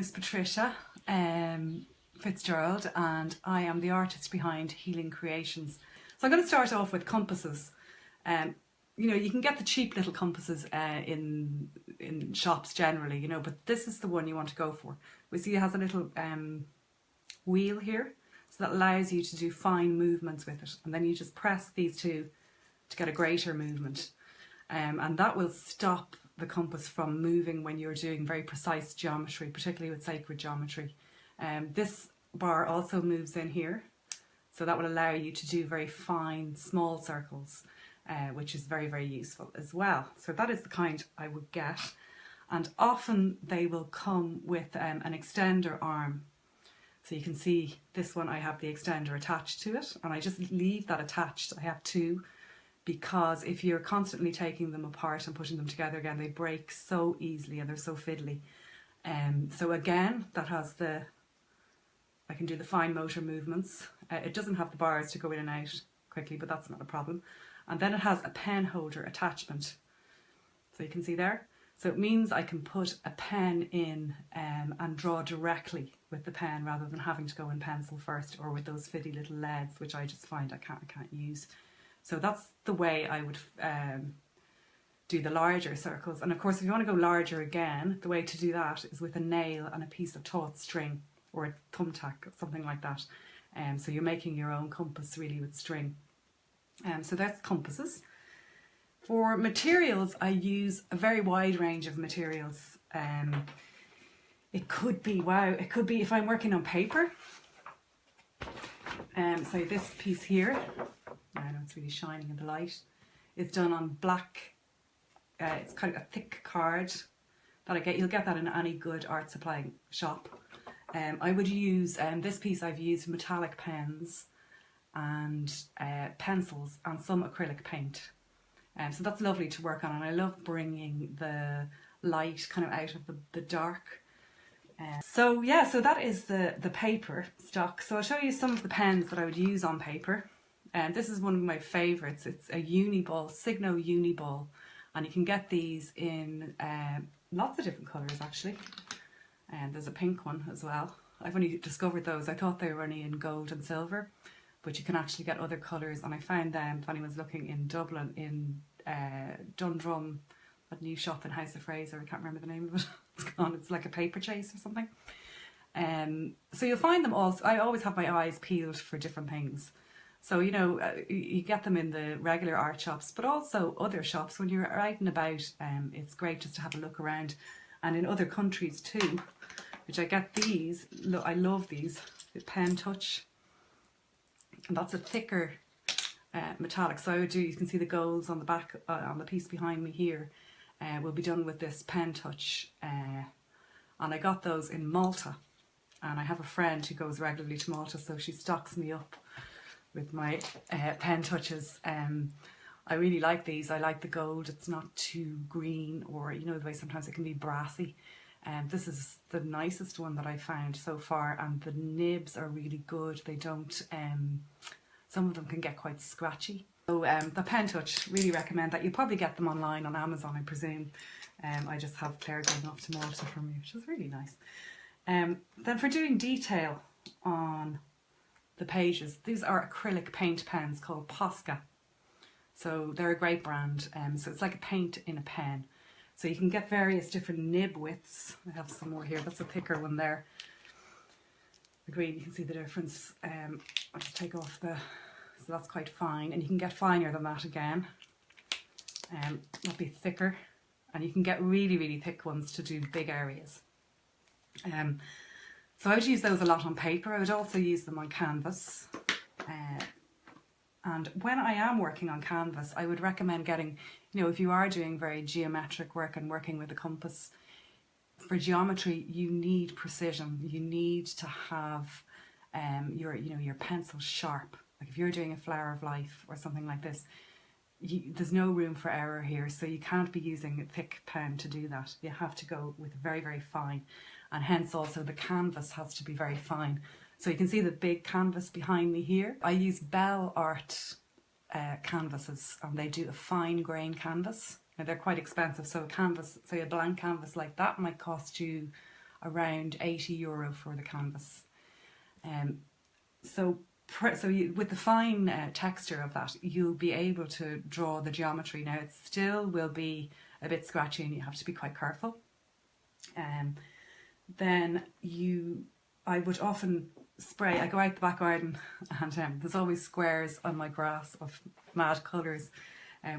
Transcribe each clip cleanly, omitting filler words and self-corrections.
is Patricia Fitzgerald, and I am the artist behind Healing Creations. So I'm going to start off with compasses. You know, you can get the cheap little compasses in shops generally, you know, but this is the one you want to go for. We see it has a little wheel here, so that allows you to do fine movements with it, and then you just press these two to get a greater movement, and that will stop the compass from moving when you're doing very precise geometry, particularly with sacred geometry. This bar also moves in here, so that will allow you to do very fine small circles, which is very, very useful as well. So that is the kind I would get, and often they will come with an extender arm. So you can see this one, I have the extender attached to it, and I just leave that attached. I have two, because if you're constantly taking them apart and putting them together again, they break so easily and they're so fiddly. So again, that has I can do the fine motor movements. It doesn't have the bars to go in and out quickly, but that's not a problem. And then it has a pen holder attachment. So you can see there. So it means I can put a pen in and draw directly with the pen rather than having to go in pencil first, or with those fiddy little leads, which I just find I can't use. So that's the way I would do the larger circles. And of course, if you want to go larger again, the way to do that is with a nail and a piece of taut string, or a thumbtack, something like that. So you're making your own compass really with string. So that's compasses. For materials, I use a very wide range of materials. It could be if I'm working on paper. So this piece here, I know it's really shining in the light, it's done on black, it's kind of a thick card that I get. You'll get that in any good art supply shop. I would use, this piece I've used metallic pens and pencils and some acrylic paint. So that's lovely to work on, and I love bringing the light kind of out of the dark. So yeah, so that is the paper stock. So I'll show you some of the pens that I would use on paper. This is one of my favourites. It's a Uniball, Signo Uniball, and you can get these in lots of different colours actually. And there's a pink one as well. I've only discovered those. I thought they were only in gold and silver, but you can actually get other colours, and I found them, if anyone's looking, in Dublin, in Dundrum, that new shop in House of Fraser. I can't remember the name of it. It's gone. It's like a paper chase or something. So you'll find them all. I always have my eyes peeled for different things. So, you know, you get them in the regular art shops, but also other shops when you're out and about. It's great just to have a look around, and in other countries too, which I get these. Look, I love these, the Pen Touch. And that's a thicker metallic. So I would do, you can see the golds on the back, on the piece behind me here, will be done with this Pen Touch. And I got those in Malta. And I have a friend who goes regularly to Malta, so she stocks me up with my Pen Touches. I really like these. I like the gold. It's not too green, or, you know, the way sometimes it can be brassy. This is the nicest one that I found so far, and the nibs are really good. They don't, some of them can get quite scratchy. So the Pen Touch, really recommend that. You'll probably get them online on Amazon, I presume. I just have Claire going off to Malta for me, which is really nice. Then for doing detail on the pages, these are acrylic paint pens called Posca. So they're a great brand. So it's like a paint in a pen. So you can get various different nib widths. I have some more here. That's a thicker one there. The green, you can see the difference. I'll just take off so that's quite fine. And you can get finer than that again. That'll be thicker. And you can get really, really thick ones to do big areas. So I would use those a lot on paper. I would also use them on canvas. And when I am working on canvas, I would recommend getting, you know, if you are doing very geometric work and working with a compass, for geometry, you need precision. You need to have your pencil sharp. Like if you're doing a flower of life or something like this, there's no room for error here. So you can't be using a thick pen to do that. You have to go with very, very fine. And hence also the canvas has to be very fine. So you can see the big canvas behind me here. I use Bell Art canvases, and they do a fine grain canvas. Now they're quite expensive, so a canvas, say a blank canvas like that, might cost you, around €80 for the canvas. So with the fine texture of that, you'll be able to draw the geometry. Now it still will be a bit scratchy and you have to be quite careful. Then I would often spray. I go out the back garden and there's always squares on my grass of mad colours,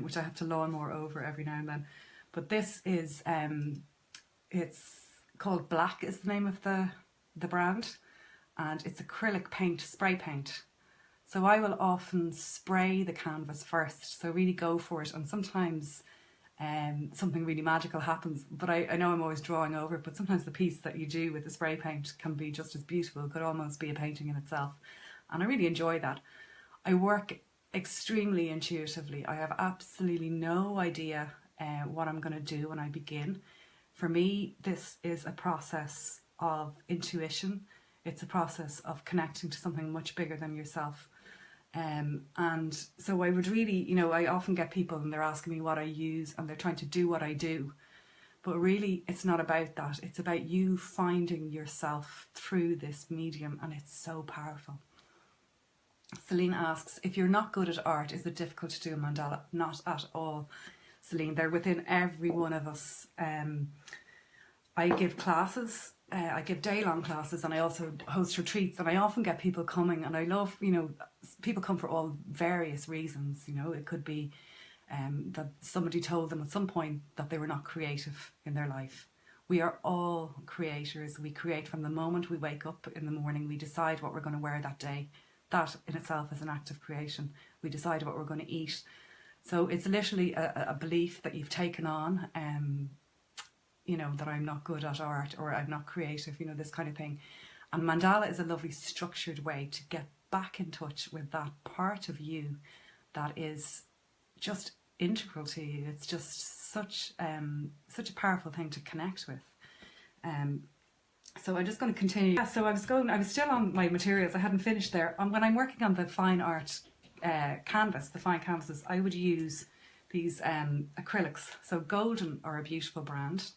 which I have to lawnmower over every now and then. But this is, it's called Black is the name of the brand, and it's acrylic paint, spray paint. So I will often spray the canvas first, so really go for it, and sometimes something really magical happens, but I know I'm always drawing over it, but sometimes the piece that you do with the spray paint can be just as beautiful. It could almost be a painting in itself, and I really enjoy that. I work extremely intuitively. I have absolutely no idea what I'm going to do when I begin. For me, this is a process of intuition. It's a process of connecting to something much bigger than yourself. And so I would really, I often get people and they're asking me what I use and they're trying to do what I do. But really, it's not about that. It's about you finding yourself through this medium, and it's so powerful. Celine asks, if you're not good at art, is it difficult to do a mandala? Not at all, Celine. They're within every one of us. I give classes. I give day-long classes, and I also host retreats, and I often get people coming, and I love, people come for all various reasons. It could be that somebody told them at some point that they were not creative in their life. We are all creators. We create from the moment we wake up in the morning. We decide what we're going to wear that day. That in itself is an act of creation. We decide what we're going to eat. So it's literally a belief that you've taken on, that I'm not good at art or I'm not creative, this kind of thing. And mandala is a lovely structured way to get back in touch with that part of you that is just integral to you. It's just such a powerful thing to connect with. So I'm just going to continue. Yeah, so I was still on my materials. I hadn't finished there. And when I'm working on the fine art canvas, the fine canvases, I would use these acrylics. So Golden are a beautiful brand.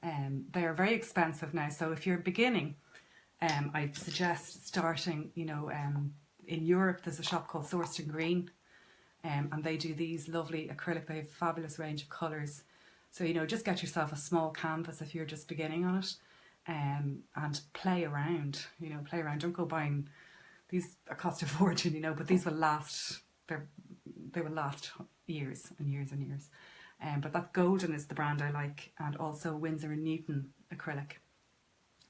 They are very expensive now. So if you're beginning, I'd suggest starting, in Europe there's a shop called Sourced Green, and they do these lovely acrylic. They have a fabulous range of colours. So, just get yourself a small canvas if you're just beginning on it, and play around, play around. Don't go buying these, cost a fortune, but these will last, they will last years and years and years. But that Golden is the brand I like, and also Winsor & Newton acrylic.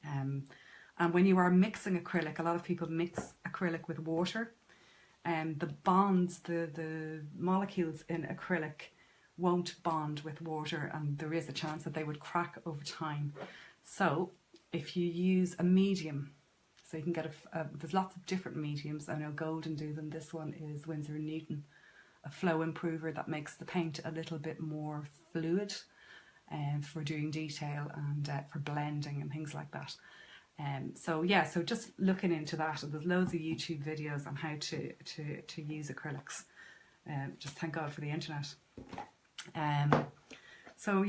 And when you are mixing acrylic, a lot of people mix acrylic with water, and the bonds, the molecules in acrylic won't bond with water, and there is a chance that they would crack over time. So if you use a medium, so you can get there's lots of different mediums. I know Golden do them. This one is Winsor & Newton, a flow improver that makes the paint a little bit more fluid, for doing detail and for blending and things like that. So just looking into that, and there's loads of YouTube videos on how to use acrylics. Just thank God for the internet. So